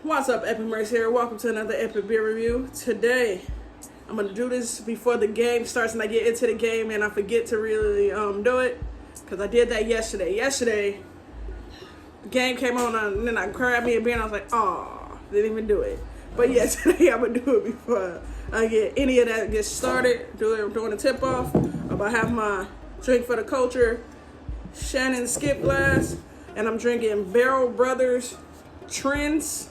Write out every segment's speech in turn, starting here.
What's up, Epic Mercy here? Welcome to another Epic Beer Review. Today, I'm going to do this before the game starts and I get into the game and I forget to really do it. Because I did that yesterday. Yesterday, the game came on and then I grabbed me a beer and I was like, oh, didn't even do it. But yeah, today I'm going to do it before I get any of that get started. Doing the tip-off. I'm about to have my drink for the culture, Shannon Skip glass. And I'm drinking Barrel Brothers Trends.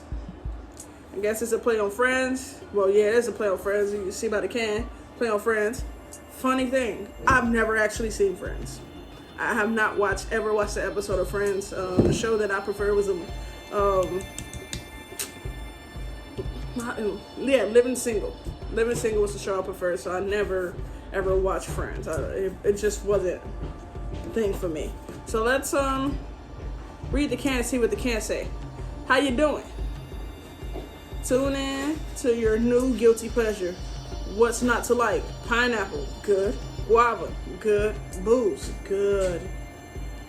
I guess it's a play on Friends. Well, yeah, it's a play on Friends. You can see by the can. Play on Friends. Funny thing, I've never actually seen Friends. I have not ever watched the episode of Friends. The show that I prefer was Living Single. Living Single was the show I preferred, so I never ever watched Friends. It just wasn't a thing for me. So let's read the can and see what the can say. How you doing? Tune in to your new guilty pleasure. What's not to like? Pineapple, good. Guava, good. Booze, good.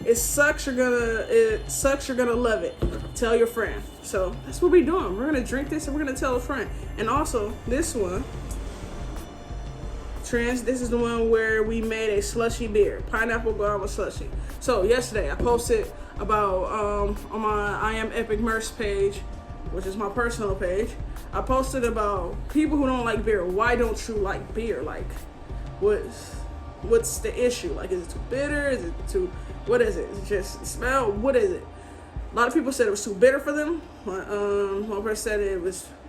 It sucks you're gonna love it. Tell your friend. So that's what we're doing. We're gonna drink this and we're gonna tell a friend. And also this one, Trends, this is the one where we made a slushy beer. Pineapple guava slushy. So yesterday I posted about on my I Am Epic Merch page, which is my personal page, I posted about people who don't like beer. Why don't you like beer? Like, what's the issue? Like, is it too bitter? Is it too, what is it? Is it just smell? What is it? A lot of people said it was too bitter for them. One person said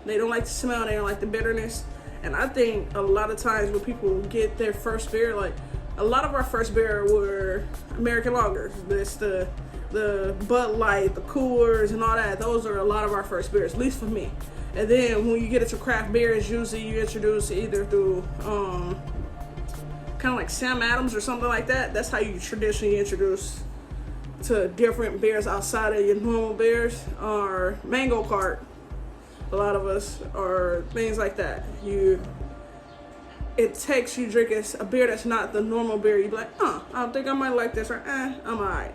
they don't like the smell, they don't like the bitterness. And I think a lot of times when people get their first beer, like, a lot of our first beer were American lagers. It's the Bud Light, the Coolers, and all that. Those are a lot of our first beers, at least for me. And then when you get into craft beers, usually you introduce either through kind of like Sam Adams or something like that. That's how you traditionally introduce to different beers outside of your normal beers. Or Mango Cart, a lot of us, or things like that. It takes you drinking a beer that's not the normal beer. You be like, I don't think I might like this, or I'm alright.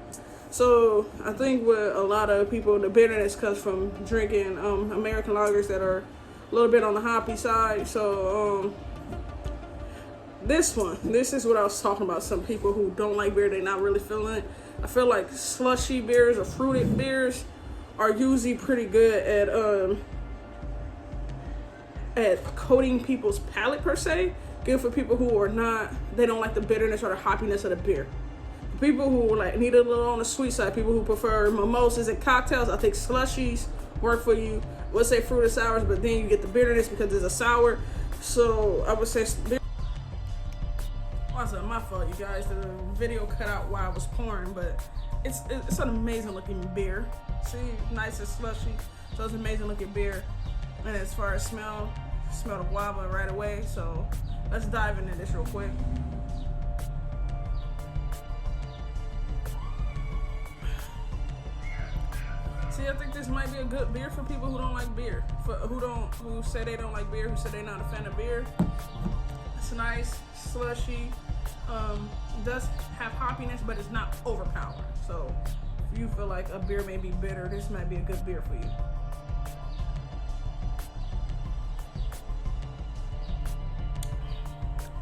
So I think with a lot of people, the bitterness comes from drinking American lagers that are a little bit on the hoppy side. So this is what I was talking about. Some people who don't like beer, they're not really feeling it. I feel like slushy beers or fruited beers are usually pretty good at coating people's palate per se. Good for people who they don't like the bitterness or the hoppiness of the beer. People who need a little on the sweet side, people who prefer mimosas and cocktails, I think slushies work for you. We'll say fruit and sours, but then you get the bitterness because it's a sour. So I would say also my fault, you guys. The video cut out while I was pouring, but it's an amazing looking beer. See, nice and slushy. So it's an amazing looking beer. And as far as smell the guava right away. So let's dive into this real quick. See, I think this might be a good beer for people who don't like beer. Who say they don't like beer, who say they're not a fan of beer. It's nice, slushy. It does have hoppiness, but it's not overpowering. So if you feel like a beer may be bitter, this might be a good beer for you.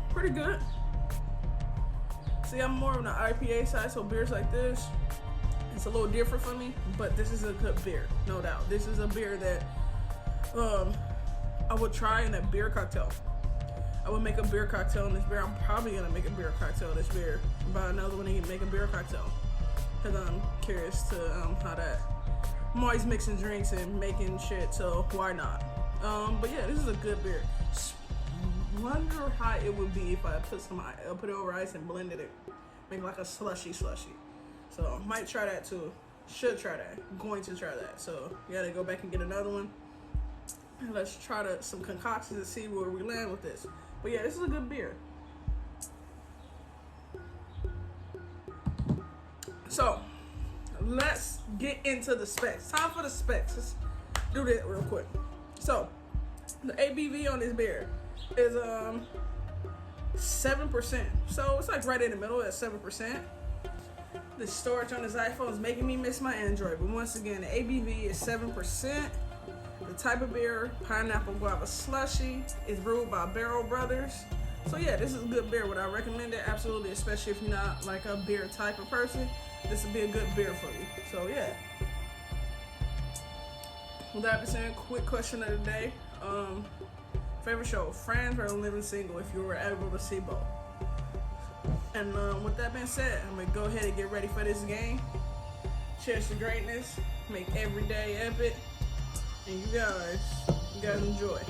Pretty good. See, I'm more on the IPA side, so beers like this, it's a little different for me, but this is a good beer, no doubt. This is a beer that I would try in a beer cocktail. I would make a beer cocktail in this beer. I'm probably gonna make a beer cocktail in this beer. Buy another one and make a beer cocktail. Cause I'm curious to how that. I'm always mixing drinks and making shit, so why not? But yeah, this is a good beer. Wonder how it would be if I put it over ice and blended it, make like a slushy. So might try that too. Should try that. Going to try that. So you gotta go back and get another one. And let's try some concoctions and see where we land with this. But yeah, this is a good beer. So let's get into the specs. Time for the specs. Let's do that real quick. So the ABV on this beer is 7%. So it's like right in the middle at 7%. The storage on this iPhone is making me miss my Android. But once again, the ABV is 7%. The type of beer, pineapple guava slushy. It's brewed by Barrel Brothers. So yeah, this is a good beer. Would I recommend it? Absolutely, especially if you're not like a beer type of person. This would be a good beer for you. So yeah. With that being said, quick question of the day. Favorite show, Friends or Living Single, if you were able to see both. And with that being said, I'm going to go ahead and get ready for this game. Cheers to greatness. Make every day epic. And you guys enjoy.